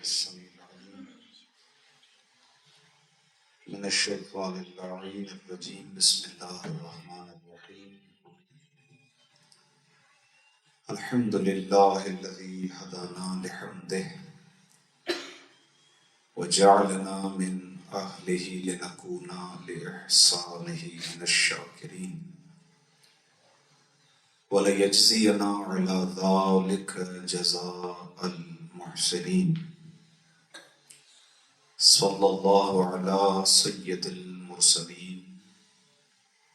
السميع العليم من الشيطان اللعين الرجيم. بسم الله الرحمن الرحيم. الحمد لله الذي هدانا لحمده وجعلنا من أهله لنكون لإحسانه من الشاكرين وليجزينا على ذلك جزاء المحسنين. صلى الله على سيد المرسلين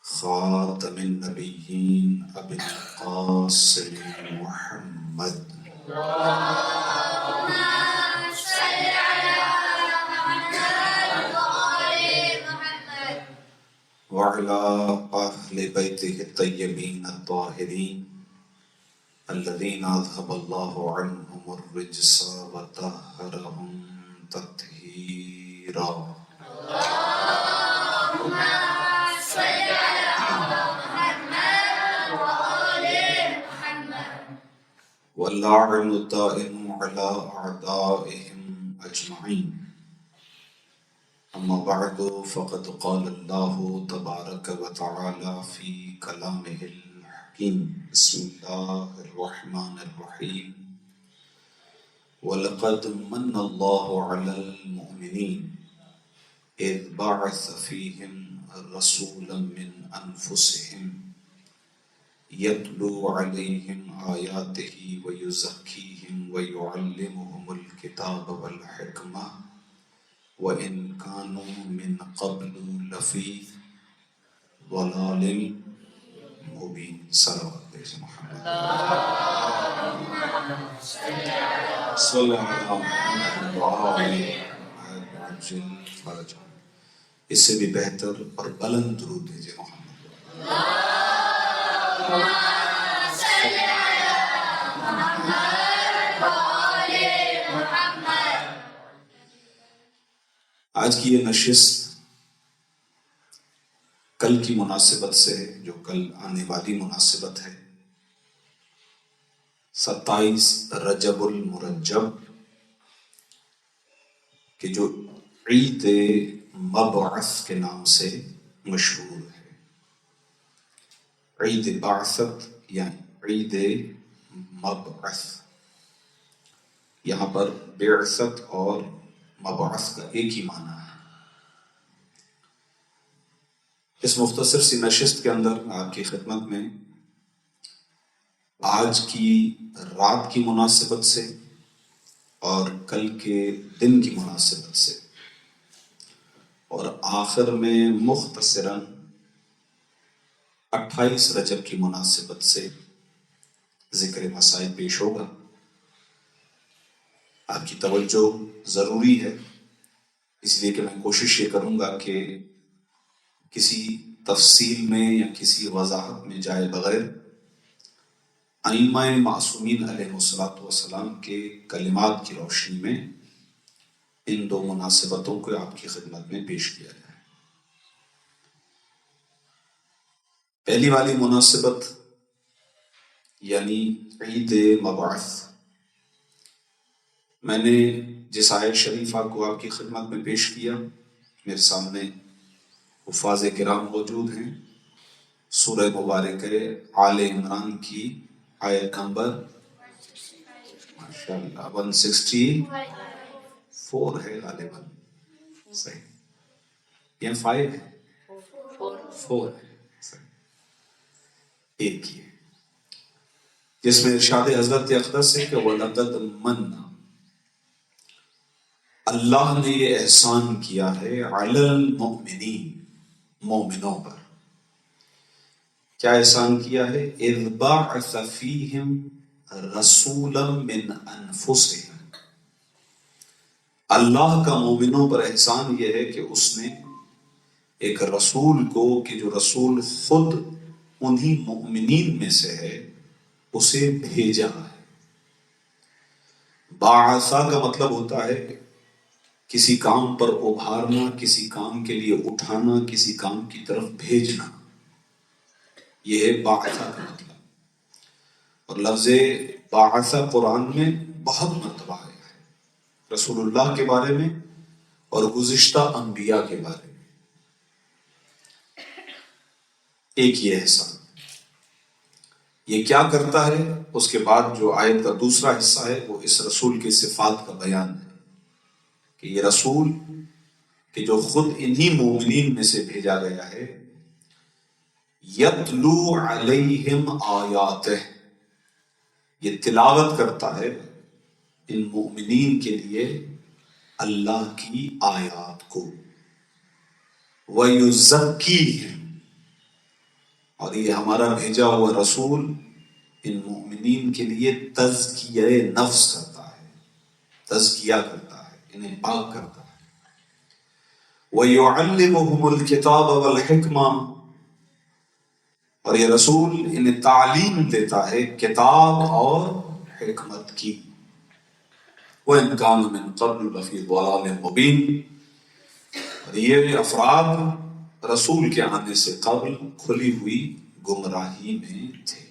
خاتم النبيين أبي القاسم محمد وعلى أهل بيته الطيبين الطاهرين الذين أذهب الله عنهم الرجس وطهرهم تطهيرا. اللهم صل على محمد وآل محمد واللعن الدائم على أعدائهم أجمعين. أما بعد فقد قال الله تبارك وتعالى في كلامه الحكيم. بسم الله الرحمن الرحيم. ولقد من الله على المؤمنين إذ بعث فيهم رسولا من أنفسهم يتلو عليهم آياته ويزكيهم ويعلمهم الكتاب والحكمة وإن كانوا من قبل لفي ضلال مبين. صلوات محمد صلی اللہ علیہ وسلم. اس سے بھی بہتر اور بلند درود بھیجے محمد. آج کی یہ نشست کل کی مناسبت سے، جو کل آنے والی مناسبت ہے 27 رجب المرجب، کہ جو عید مبعث کے نام سے مشہور ہے. عید بعثت یا عید مبعث. یہاں پر بعثت اور مبعث کا ایک ہی معنی ہے. اس مختصر سی نشست کے اندر آپ کی خدمت میں آج کی رات کی مناسبت سے اور کل کے دن کی مناسبت سے اور آخر میں مختصراً 28 رجب کی مناسبت سے ذکر مسائل پیش ہوگا. آپ کی توجہ ضروری ہے، اس لیے کہ میں کوشش یہ کروں گا کہ کسی تفصیل میں یا کسی وضاحت میں جائے بغیر ائمہ معصومین علیہ السلام کے کلمات کی روشنی میں ان دو مناسبتوں کو آپ کی خدمت میں پیش کیا جائے. پہلی والی مناسبت یعنی عید مبعث، میں نے جس آیت شریفہ کو آپ کی خدمت میں پیش کیا، میرے سامنے حفاظ کرام موجود ہیں. سورہ مبارک آل عمران کی آیت نمبر ماشاءاللہ 164 ہے غالباً. صحیح یا 5 ہے؟ 4 ہے. صحیح. ایک ہی ہے جس میں ارشاد حضرت اقدس ہے کہ وَلَقَدْ مَنَّ، اللہ نے یہ احسان کیا ہے علی المؤمنین، مومنوں پر. کیا احسان کیا ہے؟ اذ بعث فیہم رسولا من انفسہم. اللہ کا مومنوں پر احسان یہ ہے کہ اس نے ایک رسول کو، کہ جو رسول خود انہی مؤمنین میں سے ہے، اسے بھیجا ہے. بعثا کا مطلب ہوتا ہے کسی کام پر ابھارنا، کسی کام کے لیے اٹھانا، کسی کام کی طرف بھیجنا. یہ ہے بعثا کا مطلب. اور لفظ بعث قرآن میں بہت مرتبہ آیا ہے. رسول اللہ کے بارے میں اور گزشتہ انبیاء کے بارے میں. ایک یہ احسان. یہ کیا کرتا ہے؟ اس کے بعد جو آیت کا دوسرا حصہ ہے وہ اس رسول کی صفات کا بیان ہے کہ یہ رسول کہ جو خود انہی مومنین میں سے بھیجا گیا ہے، یتلو علیہم آیاتہ، یہ تلاوت کرتا ہے ان مومنین کے لیے اللہ کی آیات کو، وَيُزَكِّيهِمْ، اور یہ ہمارا بھیجا ہوا رسول ان مومنین کے لیے تزکیہ نفس کرتا ہے، تزکیہ کرتا ہے، انہیں پاک کرتا ہے. وَيُعَلِّمُهُمُ الْكِتَابَ وَالْحِكْمَةَ، اور یہ رسول انہیں تعلیم دیتا ہے کتاب اور حکمت کی. وَإِنْ كَانُوا مِنْ قَبْلُ لَفِي ضَلَالٍ مُبِينٍ، اور یہ افراد رسول کے آنے سے قبل کھلی ہوئی گمراہی میں تھے.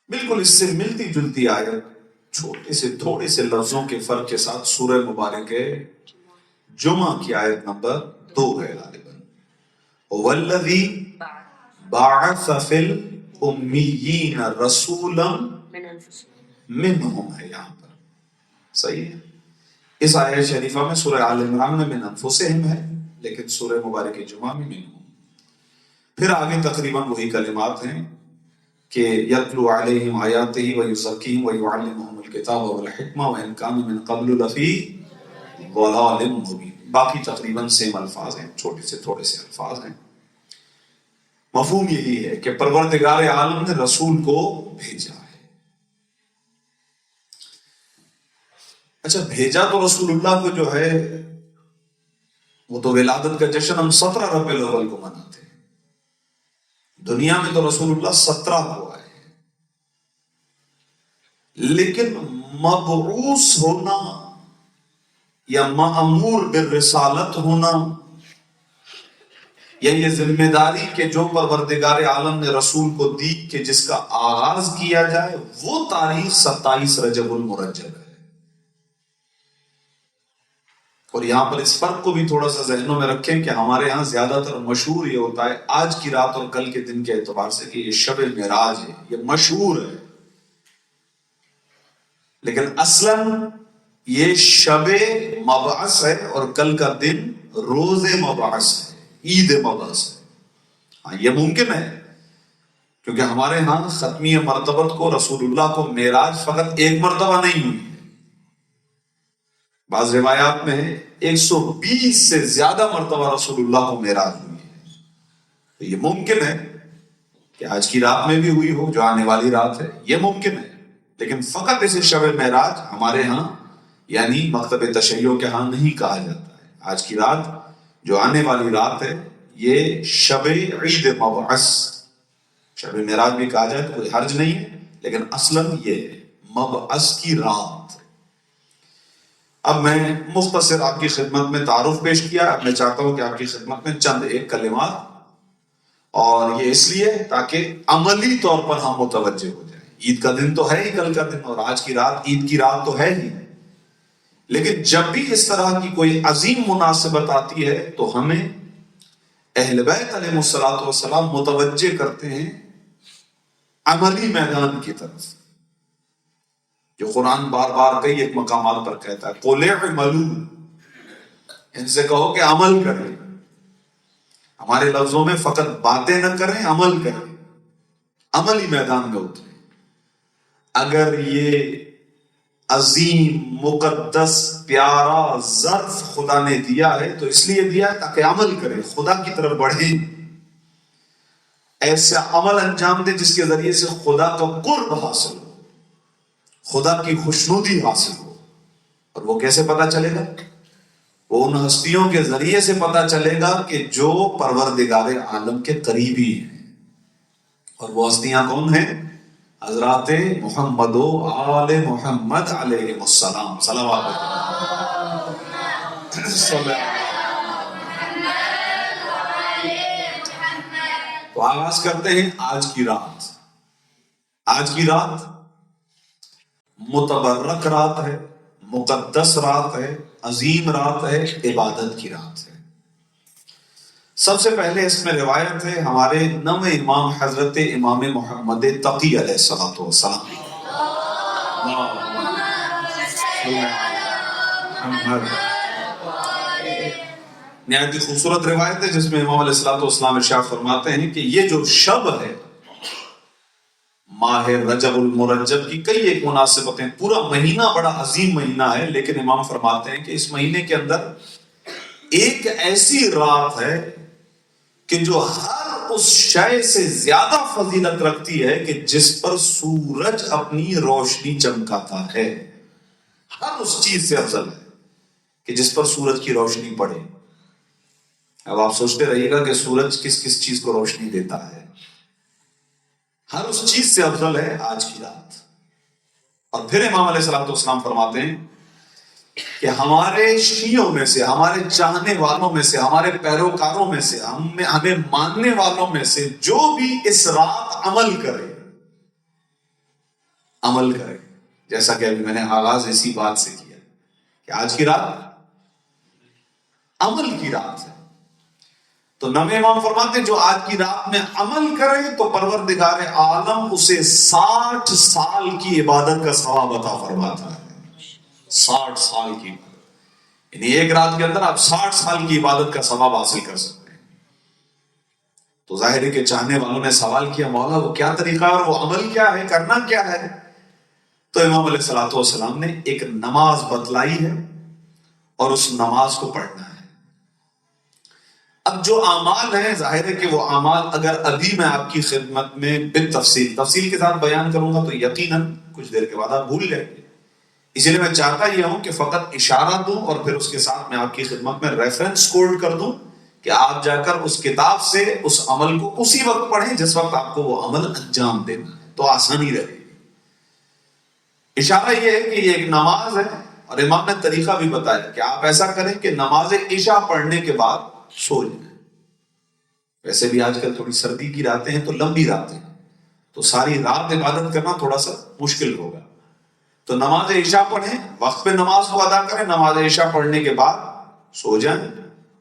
بالکل اس سے ملتی جلتی آیت چھوٹے سے تھوڑے سے لفظوں کے فرق کے ساتھ سورہ مبارک جمعہ کی آیت نمبر 2 ہے غالباً. وَالَّذِي بَعَثَ فِي الْأُمِّيِّينَ رَسُولًا مِّنْهُمْ ہے یہاں پر. صحیح ہے. اس آیت شریفہ میں سورہ آل عمران میں من انفسہم ہے، لیکن سورہ مبارک جمعہ میں منہم. پھر آگے تقریباً وہی کلمات ہیں کہ یتلو علیہم آیاتہ ویزکیہم ویعلمہم الکتاب والحکمہ وان کانوا من قبل لفی ضلال مبین. باقی تقریباً سیم الفاظ ہیں، چھوٹے سے تھوڑے سے الفاظ ہیں. مفہوم یہی ہے کہ پروردگار عالم نے رسول کو بھیجا ہے. اچھا، بھیجا تو رسول اللہ کو جو ہے وہ تو ولادت کا جشن ہم 17 ربیع الاول کو مناتے ہیں. دنیا میں تو رسول اللہ 17 کو آئے ہیں، لیکن مبعوث ہونا یا مأمور بالرسالت ہونا یا یہ ذمہ داری کہ جو پروردگار عالم نے رسول کو دی کہ جس کا آغاز کیا جائے، وہ تاریخ 27 رجب المرجب ہے. اور یہاں پر اس فرق کو بھی تھوڑا سا ذہنوں میں رکھیں کہ ہمارے ہاں زیادہ تر مشہور یہ ہوتا ہے آج کی رات اور کل کے دن کے اعتبار سے کہ یہ شب معراج ہے، یہ مشہور ہے، لیکن اصلاً یہ شب مبعث ہے اور کل کا دن روز مبعث ہے، عید مبعث ہے. ہاں یہ ممکن ہے کیونکہ ہمارے ہاں ختمی مرتبت کو رسول اللہ کو معراج فقط ایک مرتبہ نہیں ہوئی، بعض روایات میں ہے 120 سے زیادہ مرتبہ رسول اللہ کو معراج ہوئی ہے. تو یہ ممکن ہے کہ آج کی رات میں بھی ہوئی ہو جو آنے والی رات ہے، یہ ممکن ہے، لیکن فقط اسے شب معراج ہمارے ہاں یعنی مکتب تشیع کے ہاں نہیں کہا جاتا ہے. آج کی رات جو آنے والی رات ہے یہ شب عید مبعث، شب معراج بھی کہا جائے تو کوئی حرج نہیں ہے، لیکن اصلاً یہ مبعث کی رات. اب میں مختصر آپ کی خدمت میں تعارف پیش کیا. اب میں چاہتا ہوں کہ آپ کی خدمت میں چند ایک کلمات، اور یہ اس لیے تاکہ عملی طور پر ہم متوجہ ہو جائیں. عید کا دن تو ہے ہی کل کا دن، اور آج کی رات عید کی رات تو ہے ہی، لیکن جب بھی اس طرح کی کوئی عظیم مناسبت آتی ہے تو ہمیں اہل بیت علیہ الصلوۃ والسلام متوجہ کرتے ہیں عملی میدان کی طرف، جو قرآن بار بار کئی ایک مقامات پر کہتا ہے قُلْ اعْمَلُوا، ان سے کہو کہ عمل کریں. ہمارے لفظوں میں فقط باتیں نہ کریں، عمل کریں، عملی میدان میں اتریں. اگر یہ عظیم مقدس پیارا ظرف خدا نے دیا ہے تو اس لیے دیا ہے تاکہ عمل کریں، خدا کی طرف بڑھیں، ایسا عمل انجام دے جس کے ذریعے سے خدا کا قرب حاصل ہو، خدا کی خوشنودی حاصل ہو. اور وہ کیسے پتا چلے گا؟ وہ ان ہستیوں کے ذریعے سے پتا چلے گا کہ جو پروردگار عالم کے قریبی ہیں. اور وہ ہستیاں کون ہیں؟ حضرات محمد و آل محمد علیہ السلام. صلوات تو آغاز کرتے ہیں آج کی رات. آج کی رات متبرک رات ہے، مقدس رات ہے، عظیم رات ہے، عبادت کی رات ہے۔ سب سے پہلے اس میں روایت ہے ہمارے نویں امام حضرت امام محمد تقی علیہ الصلوۃ والسلام، نہایت ہی خوبصورت روایت ہے جس میں امام علیہ الصلوۃ والسلام ارشاد فرماتے ہیں کہ یہ جو شب ہے ماہ رجب المرجب کی کئی ایک مناسبتیں، پورا مہینہ بڑا عظیم مہینہ ہے، لیکن امام فرماتے ہیں کہ اس مہینے کے اندر ایک ایسی رات ہے کہ جو ہر اس شے سے زیادہ فضیلت رکھتی ہے کہ جس پر سورج اپنی روشنی چمکاتا ہے۔ ہر اس چیز سے افضل ہے کہ جس پر سورج کی روشنی پڑے۔ اب آپ سوچتے رہیے گا کہ سورج کس کس چیز کو روشنی دیتا ہے۔ ہر اس چیز سے افضل ہے آج کی رات۔ اور پھر امام علیہ الصلوۃ والسلام فرماتے ہیں کہ ہمارے شیعوں میں سے، ہمارے چاہنے والوں میں سے، ہمارے پیروکاروں میں سے، ہمیں ماننے والوں میں سے جو بھی اس رات عمل کرے، جیسا کہ ابھی میں نے آغاز اسی بات سے کیا کہ آج کی رات عمل کی رات ہے، تو نویں امام فرماتے ہیں جو آج کی رات میں عمل کرے تو پروردگار عالم اسے 60 سال کی عبادت کا ثواب عطا فرماتا ہے۔ 60 سال کی، یعنی ایک رات کے اندر آپ 60 سال کی عبادت کا ثواب حاصل کر سکتے ہیں۔ تو ظاہر ہے کہ چاہنے والوں نے سوال کیا مولا وہ کیا طریقہ ہے اور وہ عمل کیا ہے، کرنا کیا ہے؟ تو امام علیہ الصلوۃ والسلام نے ایک نماز بتلائی ہے اور اس نماز کو پڑھنا ہے۔ اب جو اعمال ہیں ظاہر ہے کہ وہ اعمال اگر ابھی میں آپ کی خدمت میں تفصیل کے ساتھ بیان کروں گا تو یقیناً کچھ دیر کے بعد آپ بھول جائیں گے، اسی لیے میں چاہتا یہ ہوں کہ فقط اشارہ دوں اور پھر اس کے ساتھ میں آپ کی خدمت میں ریفرنس کوڈ کر دوں کہ آپ جا کر اس کتاب سے اس عمل کو اسی وقت پڑھیں جس وقت آپ کو وہ عمل انجام دینا ہے، تو آسانی رہے گی۔ اشارہ یہ ہے کہ یہ ایک نماز ہے اور امام نے طریقہ بھی بتایا کہ آپ ایسا کریں کہ نماز عشاء پڑھنے کے بعد سو جائیں۔ ویسے بھی آج کل تھوڑی سردی کی راتیں ہیں تو لمبی راتیں ہیں، تو ساری رات عبادت کرنا تھوڑا سا مشکل ہوگا، تو نماز عشاء پڑھیں، وقت پہ نماز کو ادا کریں، نماز عشاء پڑھنے کے بعد سو جائیں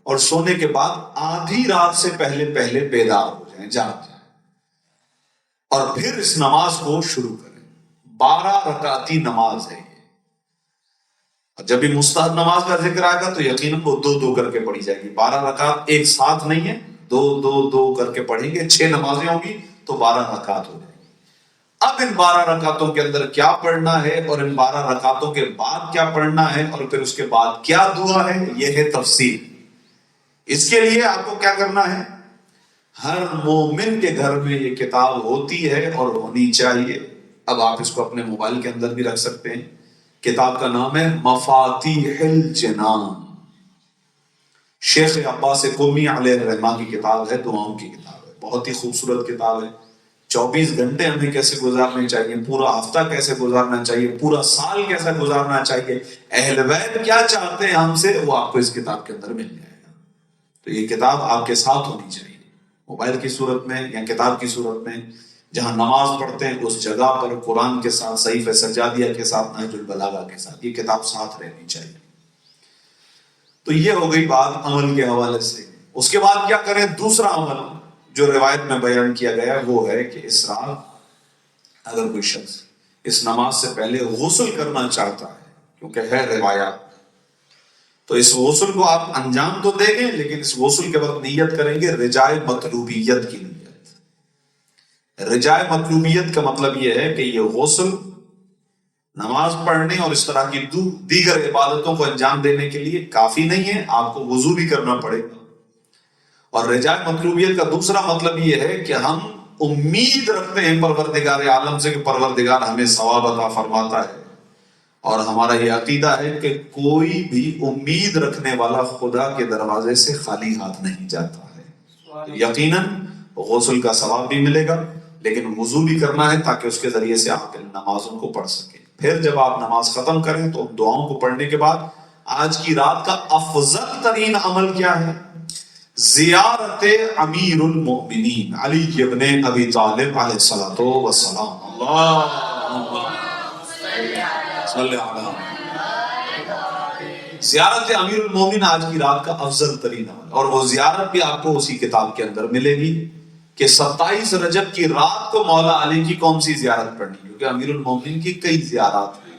اور سونے کے بعد آدھی رات سے پہلے بیدار ہو جائیں، جاگ جائیں، اور پھر اس نماز کو شروع کریں۔ 12 رکعتی نماز ہے یہ، اور جب بھی مستحب نماز کا ذکر آئے گا تو یقیناً وہ 2 کر کے پڑھی جائے گی۔ 12 رکعت ایک ساتھ نہیں ہے، 2 کر کے پڑھیں گے، 6 نمازیں ہوں گی تو 12 رکعت ہو جائے گی۔ اب ان 12 رکعتوں کے اندر کیا پڑھنا ہے اور ان 12 رکعتوں کے بعد کیا پڑھنا ہے اور پھر اس کے بعد کیا دعا ہے، یہ ہے تفصیل۔ اس کے لیے آپ کو کیا کرنا ہے، ہر مومن کے گھر میں یہ کتاب ہوتی ہے اور ہونی چاہیے۔ اب آپ اس کو اپنے موبائل کے اندر بھی رکھ سکتے ہیں۔ کتاب کا نام ہے مفاتیح الجنان، شیخ عباس قمی علیہ الرحمہ کی کتاب ہے، دعاؤں کی کتاب ہے، بہت ہی خوبصورت کتاب ہے۔ 24 گھنٹے ہمیں کیسے گزارنے چاہیے، پورا ہفتہ کیسے گزارنا چاہیے، پورا سال کیسے گزارنا چاہیے، اہل بیت کیا چاہتے ہیں ہم سے، وہ آپ کو اس کتاب کے اندر مل جائے گا۔ تو یہ کتاب آپ کے ساتھ ہونی چاہیے، موبائل کی صورت میں یا کتاب کی صورت میں، جہاں نماز پڑھتے ہیں اس جگہ پر قرآن کے ساتھ، صحیفہ سجادیہ کے ساتھ، نہج البلاغہ کے ساتھ یہ کتاب ساتھ رہنی چاہیے۔ تو یہ ہو گئی بات عمل کے حوالے سے۔ اس کے بعد کیا کریں، دوسرا عمل جو روایت میں بیان کیا گیا ہے وہ ہے کہ اس رات اگر کوئی شخص اس نماز سے پہلے غسل کرنا چاہتا ہے، کیونکہ ہے روایات، تو اس غسل کو آپ انجام تو دیں گے لیکن اس غسل کے وقت نیت کریں گے رجائے مطلوبیت کی نیت۔ رجائے مطلوبیت کا مطلب یہ ہے کہ یہ غسل نماز پڑھنے اور اس طرح کی دیگر عبادتوں کو انجام دینے کے لیے کافی نہیں ہے، آپ کو وضو بھی کرنا پڑے گا۔ اور رجائے مطلوبیت کا دوسرا مطلب یہ ہے کہ ہم امید رکھتے ہیں پروردگار عالم سے کہ پروردگار ہمیں ثواب عطا فرماتا ہے، اور ہمارا یہ عقیدہ ہے کہ کوئی بھی امید رکھنے والا خدا کے دروازے سے خالی ہاتھ نہیں جاتا ہے۔ یقیناً غسل کا ثواب بھی ملے گا لیکن وضو بھی کرنا ہے تاکہ اس کے ذریعے سے آپ نمازوں کو پڑھ سکیں۔ پھر جب آپ نماز ختم کریں تو دعاؤں کو پڑھنے کے بعد آج کی رات کا افضل ترین عمل کیا ہے، زیارت امیر المؤمنین علی ابن ابی طالب علیہ الصلوۃ والسلام۔ اللہ صلی اللہ زیارت امیر المومنین آج کی رات کا افضل ترین عمل، اور وہ زیارت بھی آپ کو اسی کتاب کے اندر ملے گی کہ 27 رجب کی رات کو مولا علی کی کون سی زیارت پڑھنی، کیونکہ امیر المومنین کی کئی زیارات ہیں،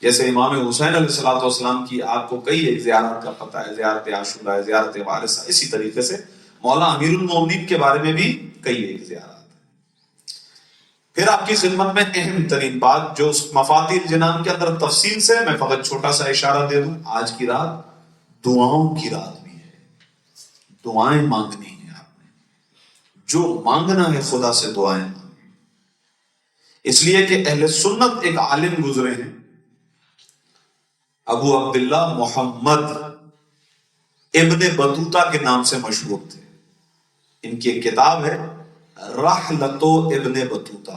جیسے امام حسین علیہ السلام کی آپ کو کئی ایک زیارت کا پتہ ہے، زیارت عاشورہ ہے، زیارت وارثہ، اسی طریقے سے مولا امیر المومنین کے بارے میں بھی کئی ایک زیارات۔ پھر آپ کی خدمت میں اہم ترین بات جو مفاتیح الجنان کے اندر تفصیل سے میں فقط چھوٹا سا اشارہ دے دوں، آج کی رات دعاؤں کی رات بھی ہے، دعائیں مانگنی ہیں آپ نے، جو مانگنا ہے خدا سے دعائیں مانگیں، اس لیے کہ اہل سنت ایک عالم گزرے ہیں ابو عبداللہ محمد ابن بطوطہ کے نام سے مشہور تھے، ان کی ایک کتاب ہے رحلت ابن بطوطہ۔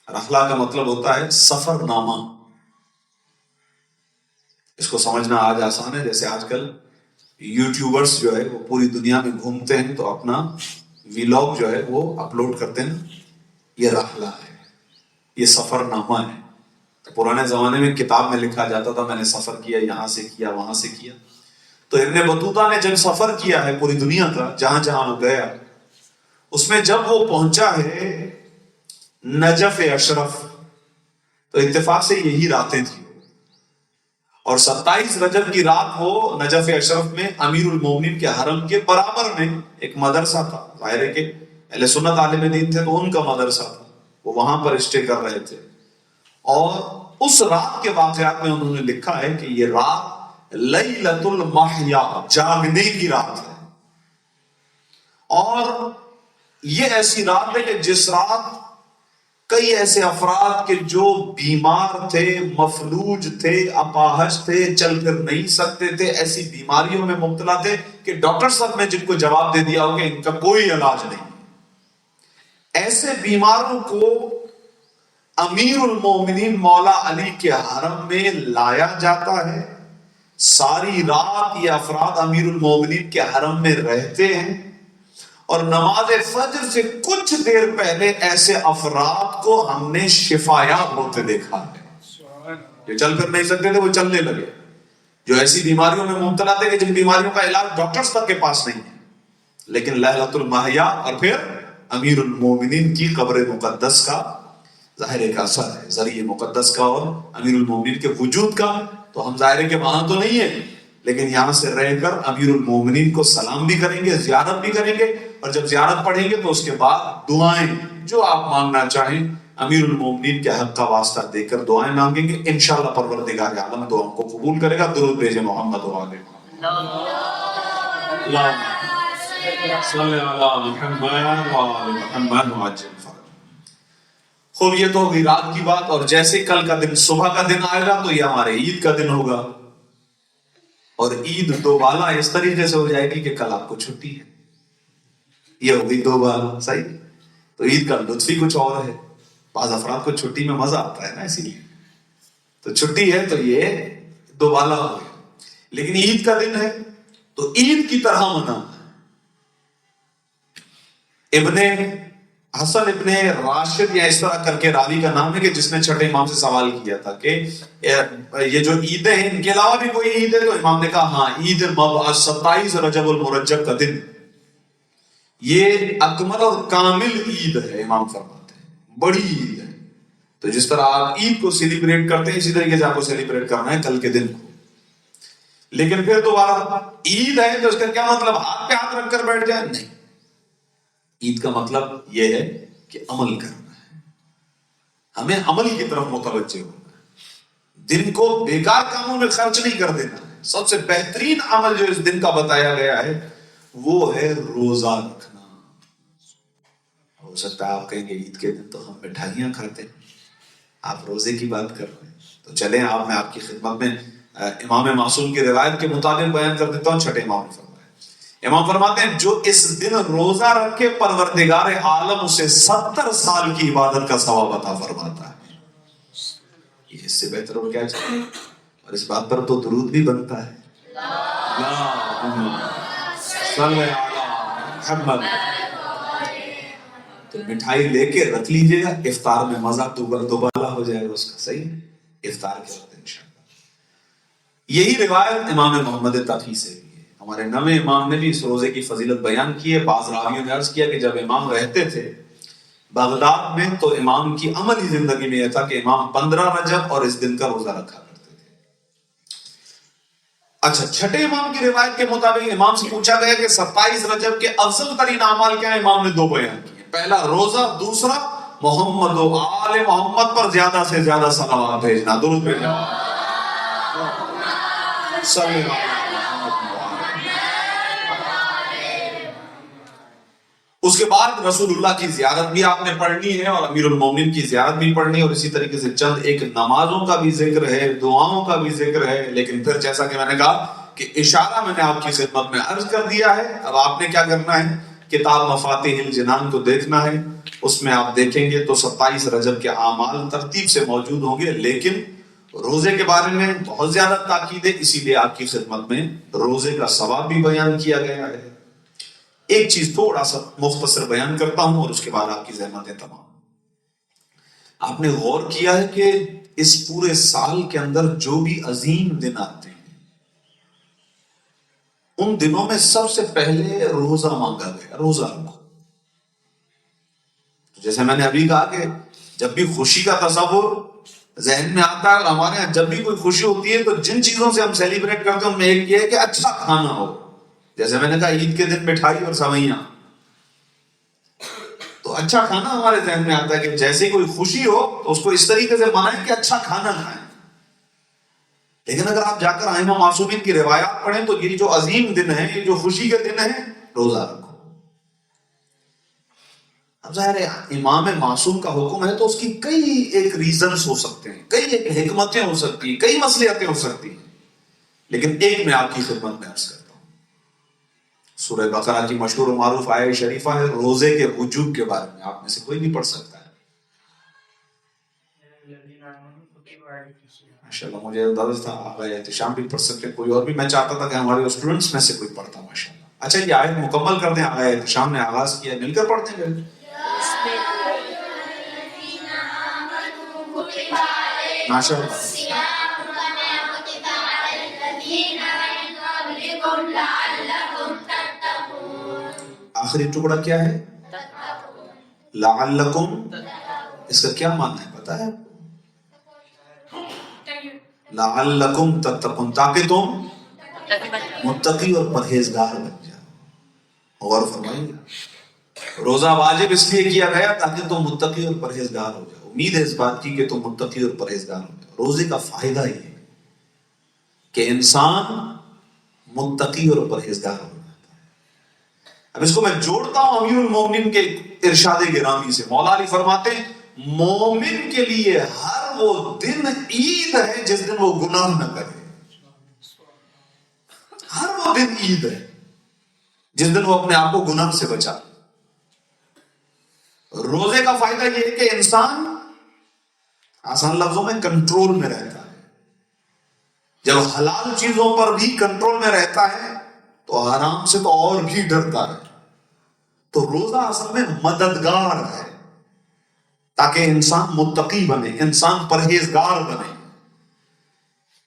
رحلہ کا مطلب ہوتا ہے سفر نامہ، اس کو سمجھنا آج آسان ہے، جیسے آج کل یوٹیوبرز جو ہے وہ پوری دنیا میں گھومتے ہیں تو اپنا ویلاگ جو ہے وہ اپلوڈ کرتے ہیں، یہ رحلہ ہے، یہ سفر نامہ ہے۔ تو پرانے زمانے میں کتاب میں لکھا جاتا تھا میں نے سفر کیا، یہاں سے کیا، وہاں سے کیا۔ تو ابن بطوطہ نے جب سفر کیا ہے پوری دنیا کا، جہاں جہاں وہ گیا، اس میں جب وہ پہنچا ہے نجف اشرف، تو اتفاق سے یہی راتیں تھیں، اور 27 رجب کی رات وہ نجف اشرف میں امیر المومنین کے حرم کے برابر میں ایک مدرسہ تھا، ظاہر ہے کہ اہل سنت عالم دین تھے تو ان کا مدرسہ تھا، وہ وہاں پر اسٹے کر رہے تھے، اور اس رات کے واقعات میں انہوں نے لکھا ہے کہ یہ رات لیلۃ المحیا، جاگنے کی رات ہے، اور یہ ایسی رات ہے کہ جس رات کئی ایسے افراد کے جو بیمار تھے، مفلوج تھے، اپاہج تھے، چل پھر نہیں سکتے تھے، ایسی بیماریوں میں مبتلا تھے کہ ڈاکٹر صاحب نے جن کو جواب دے دیا ہو کہ ان کا کوئی علاج نہیں، ایسے بیماروں کو امیر المومنین مولا علی کے حرم میں لایا جاتا ہے، ساری رات یہ افراد امیر المومنین کے حرم میں رہتے ہیں، اور نماز فجر سے کچھ دیر پہلے ایسے افراد کو ہم نے شفایاب ہوتے دیکھا ہے، جو چل پھر نہیں سکتے تھے وہ چلنے لگے، جو ایسی بیماریوں میں مبتلا تھے کہ جن بیماریوں کا علاج ڈاکٹرز تک کے پاس نہیں ہے، لیکن لیلۃ المحیا اور پھر امیر المومنین کی قبر مقدس کا ظاہر ایک اثر ہے، ذریعہ مقدس کا اور امیر المومنین کے وجود کا، تو ہم ظاہر ہے کہ وہاں تو نہیں ہیں، لیکن یہاں سے رہ کر امیر المومنین کو سلام بھی کریں گے، زیارت بھی کریں گے، اور جب زیارت پڑھیں گے تو اس کے بعد دعائیں جو آپ مانگنا چاہیں امیر المومنین کے حق کا واسطہ دے کر دعائیں مانگیں گے، انشاءاللہ پروردگار عالم دعاؤں کو قبول کرے گا۔ درود بھیجے محمد و آل محمد۔ خوب، یہ تو ہوگی رات کی بات، اور جیسے کل کا دن صبح کا دن آئے گا تو یہ ہمارے عید کا دن ہوگا، اور عید دو بالا اس طریقے سے ہو جائے گی کہ کل آپ کو چھٹی ہے، یہ ہوگی دو بالا، صحیح؟ تو عید کا لطف ہی کچھ اور ہے، بعض افراد کو چھٹی میں مزہ آتا ہے نا، اسی لیے تو چھٹی ہے تو یہ دو بالا ہو گیا، لیکن عید کا دن ہے تو عید کی طرح منانا۔ ابن حسن ابن راشد یا اس طرح کر کے راوی کا نام ہے کہ جس نے چھٹے امام سے سوال کیا تھا کہ یہ جو عیدیں ہیں ان کے علاوہ بھی کوئی عید ہے، تو امام نے کہا ہاں، عید مبعث 27 رجب المرجب کا دن، یہ اکمل اور کامل عید ہے، امام فرماتے ہیں بڑی عید ہے، تو جس طرح آپ عید کو سیلیبریٹ کرتے ہیں اسی طریقے سے آپ کو سیلیبریٹ کرنا ہے کل کے دن کو۔ لیکن پھر دوبارہ عید ہے تو اس کا کیا مطلب ہاتھ پہ ہاتھ رکھ کر بیٹھ جائے؟ نہیں، عید کا مطلب یہ ہے کہ عمل کرنا ہے، ہمیں عمل کی طرف متوجہ ہونا ہے، دن کو بیکار کاموں میں خرچ نہیں کر دینا ہے۔ سب سے بہترین عمل جو اس دن کا بتایا گیا ہے وہ ہے روزہ رکھنا۔ ہو سکتا ہے آپ کہیں گے عید کے دن تو ہم مٹھائیاں کھاتے ہیں، آپ روزے کی بات کر رہے ہیں، تو چلیں میں آپ کی خدمت میں امام معصوم کی روایت کے مطابق بیان کر دیتا ہوں۔ چھٹے امام نے فرمایا، امام فرماتے ہیں جو اس دن روزہ رکھے پروردگار عالم اسے 70 سال کی عبادت کا ثواب عطا فرماتا ہے۔ یہ اس سے بہتر ہو کیا چاہیے؟ اور اس بات پر تو درود بھی بنتا ہے، اللہم صلی علی محمد۔ تو مٹھائی لے کے رکھ لیجیے گا, افطار میں مزہ دوبالا ہو جائے گا اس کا. صحیح ہے, افطار کے وقت انشاءاللہ. یہی روایت امام محمد تقی سے بھی ہے. ہمارے نویں امام نے بھی اس روزے کی فضیلت بیان کی ہے. بعض راویوں نے عرض کیا کہ جب امام رہتے تھے بغداد میں تو امام کی عملی زندگی میں یہ تھا کہ امام 15 رجب اور اس دن کا روزہ رکھا کرتے تھے. اچھا, چھٹے امام کی روایت کے مطابق امام سے پوچھا گیا کہ 27 رجب کے افضل ترین اعمال کیا ہیں. امام نے 2 بیان کیے. پہلا روزہ, دوسرا محمد و آل محمد پر زیادہ سے زیادہ صلوات بھیجنا, درود بھیجنا. اس کے بعد رسول اللہ کی زیارت بھی آپ نے پڑھنی ہے اور امیر المومنین کی زیارت بھی پڑھنی ہے, اور اسی طریقے سے چند ایک نمازوں کا بھی ذکر ہے, دعاؤں کا بھی ذکر ہے. لیکن پھر جیسا کہ میں نے کہا کہ اشارہ میں نے آپ کی خدمت میں عرض کر دیا ہے. اب آپ نے کیا کرنا ہے, کتاب مفاتیح الجنان کو دیکھنا ہے. اس میں آپ دیکھیں گے تو 27 رجب کے اعمال ترتیب سے موجود ہوں گے, لیکن روزے کے بارے میں بہت زیادہ تاکید ہے, اسی لیے آپ کی خدمت میں روزے کا ثواب بھی بیان کیا گیا ہے. ایک چیز تھوڑا سا مختصر بیان کرتا ہوں اور اس کے بعد آپ کی زحمتیں تمام. آپ نے غور کیا ہے کہ اس پورے سال کے اندر جو بھی عظیم دن آتے ہیں ان دنوں میں سب سے پہلے روزہ مانگا گیا, روزہ رکھو. جیسے میں نے ابھی کہا کہ جب بھی خوشی کا تصور ذہن میں آتا ہے, ہمارے یہاں جب بھی کوئی خوشی ہوتی ہے تو جن چیزوں سے ہم سیلیبریٹ کرتے ہیں ان میں ایک یہ ہے کہ اچھا کھانا ہو. جیسے میں نے کہا عید کے دن مٹھائی اور سوئیاں, تو اچھا کھانا ہمارے ذہن میں آتا ہے کہ جیسے کوئی خوشی ہو تو اس کو اس طریقے سے منائیں کہ اچھا کھانا کھائیں. لیکن اگر آپ جا کر ائمہ معصومین کی روایات پڑھیں تو یہ جو عظیم دن ہیں, یہ جو خوشی کے دن ہیں, روزہ رکھو. اب ظاہر ہے امام معصوم کا حکم ہے تو اس کی کئی ایک ریزنز ہو سکتے ہیں, کئی ایک حکمتیں ہو سکتی ہیں, کئی مصلحتیں ہو سکتی ہیں, لیکن ایک میں آپ کی خدمت میں عرض کرتا ہوں. سورہ بقرہ کی مشہور و معروف آیہ شریفہ ہے روزے کے وجوب کے بارے میں, آپ میں سے کوئی بھی پڑھ سکتا ہے. ماشاءاللہ مجھے اندازہ تھا آقا احتشام بھی پڑھ سکتے, کوئی اور بھی. میں چاہتا تھا کہ ہمارے اسٹوڈنٹس میں سے کوئی پڑھتا. ماشاءاللہ. اچھا یہ آیت مکمل کر دیں, آقا احتشام نے آغاز کیا, مل کر پڑھتے ہیں. ماشاءاللہ. آخری ٹکڑا کیا ہے؟ لعلکم. اس کا کیا معنی ہے پتا ہے؟ لعلکم تتقون, تاکہ تم متقی اور پرہیزگار بن جاؤ. غور فرمائیے, روزہ واجب اس لیے کیا گیا تاکہ تم متقی اور پرہیزگار ہو جاؤ. امید ہے اس بات کی کہ تم متقی اور پرہیزگار ہو جاؤ. روزے کا فائدہ یہ ہے کہ انسان متقی اور پرہیزگار ہو. اب اس کو میں جوڑتا ہوں امیر المومنین کے ارشاد گرامی سے. مولا علی فرماتے ہیں مومن کے لیے ہر وہ دن عید ہے جس دن وہ گناہ نہ کرے. ہر وہ دن عید ہے جس دن وہ اپنے آپ کو گناہ سے بچا. روزے کا فائدہ یہ ہے کہ انسان آسان لفظوں میں کنٹرول میں رہتا ہے. جب حلال چیزوں پر بھی کنٹرول میں رہتا ہے تو حرام سے تو اور بھی ڈرتا ہے. تو روزہ اصل میں مددگار ہے تاکہ انسان متقی بنے, انسان پرہیزگار بنے,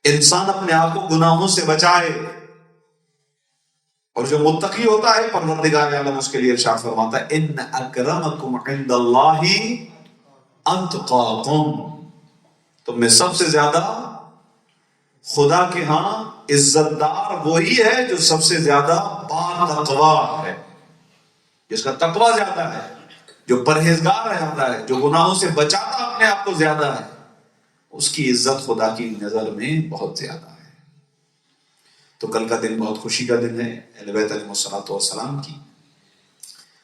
انسان اپنے آپ کو گناہوں سے بچائے. اور جو متقی ہوتا ہے پروردگار عالم اس کے لیے ارشاد فرماتا ہے ان اکرمکم عند اللہ اتقاکم, تم میں سب سے زیادہ خدا کے ہاں عزت دار وہی ہے جو سب سے زیادہ باتقوا ہے, جس کا تقوی زیادہ ہے, جو پرہیزگار رہتا ہے, جو گناہوں سے بچاتا اپنے آپ کو زیادہ ہے, اس کی عزت خدا کی نظر میں بہت زیادہ ہے. تو کل کا دن بہت خوشی کا دن ہے اہل بیت علیہ الصلوۃ والسلام کی.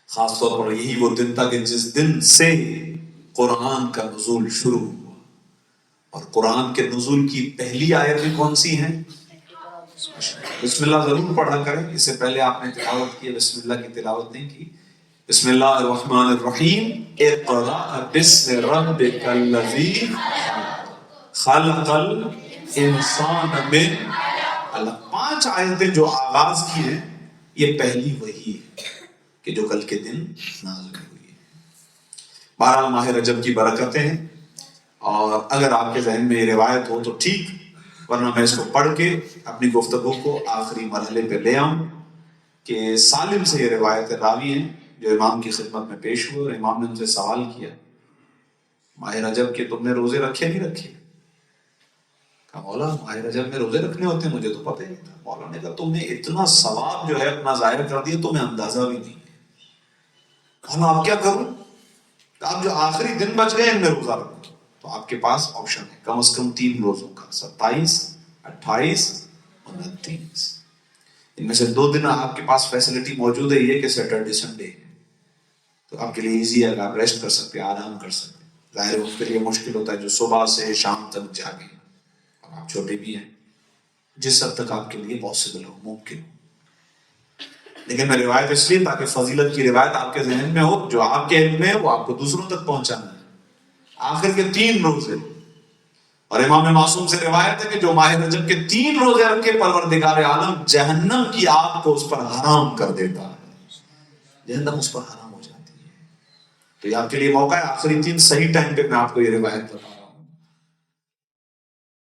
خاص طور پر یہی وہ دن تھا کہ جس دن سے قرآن کا نزول شروع ہوا. اور قرآن کے نزول کی پہلی آیتیں کون سی ہیں؟ بسم اللہ ضرور پڑھا کریں. اس سے پہلے آپ نے تلاوت کی, بسم اللہ کی تلاوت نہیں کی. بسم اللہ الرحمن الرحیم, اقرأ بسم ربک الذی خلق الانسان من علق. 5 آیتیں جو آغاز کی ہیں یہ پہلی وہی ہے کہ جو کل کے دن نازل ہوئی ہے. بہرحال ماہ رجب کی برکتیں ہیں، اور اگر آپ کے ذہن میں یہ روایت ہو تو ٹھیک، ورنہ میں اس کو پڑھ کے اپنی گفتگو کو آخری مرحلے پہ لے آؤں کہ سالم سے یہ روایت راوی ہیں جو امام کی خدمت میں پیش ہوئے، اور امام نے ان سے سوال کیا ماہ رجب کے تم نے روزے رکھے نہیں رکھے؟ کہا مولا ماہ رجب میں روزے رکھنے ہوتے ہیں، مجھے تو پتہ ہی نہیں تھا۔ مولا نے کہا تم نے اتنا ثواب جو ہے اپنا ظاہر کر دیا تمہیں اندازہ بھی نہیں ہے۔ کہا آپ کیا کروں؟ آپ جو آخری دن بچ گئے ان میں روزہ رکھو، تو آپ کے پاس آپشن ہے کم از کم 3 روزوں کا، 27، 28 اور 29۔ ان میں سے 2 دن آپ کے پاس فیسلٹی موجود ہے، یہ کہ سیٹرڈے سنڈے، تو آپ کے لیے ایزی ہے، آپ ریسٹ کر سکتے ہیں، آرام کر سکتے ہیں۔ ظاہر اس کے لیے مشکل ہوتا ہے جو صبح سے شام تک جاگے، اور آپ چھوٹے بھی ہیں، جس حد تک آپ کے لیے پاسبل ہو، ممکن ہو۔ لیکن میں روایت اس لیے تاکہ فضیلت کی روایت آپ کے ذہن میں ہو، جو آپ کے علم میں ہے وہ آپ کو دوسروں تک پہنچانا ہے۔ آخر کے 3 روزے، اور امام معصوم سے روایت ہے کہ جو ماہ رجب کے 3 روزے رکھ کے پروردگار عالم جہنم کی آگ کو اس پر حرام کر دیتا ہے، جہنم اس پر حرام ہو جاتی ہے۔ تو یہ آپ کے لیے موقع ہے، آخری 3 صحیح ٹائم پہ میں آپ کو یہ روایت بتاؤں۔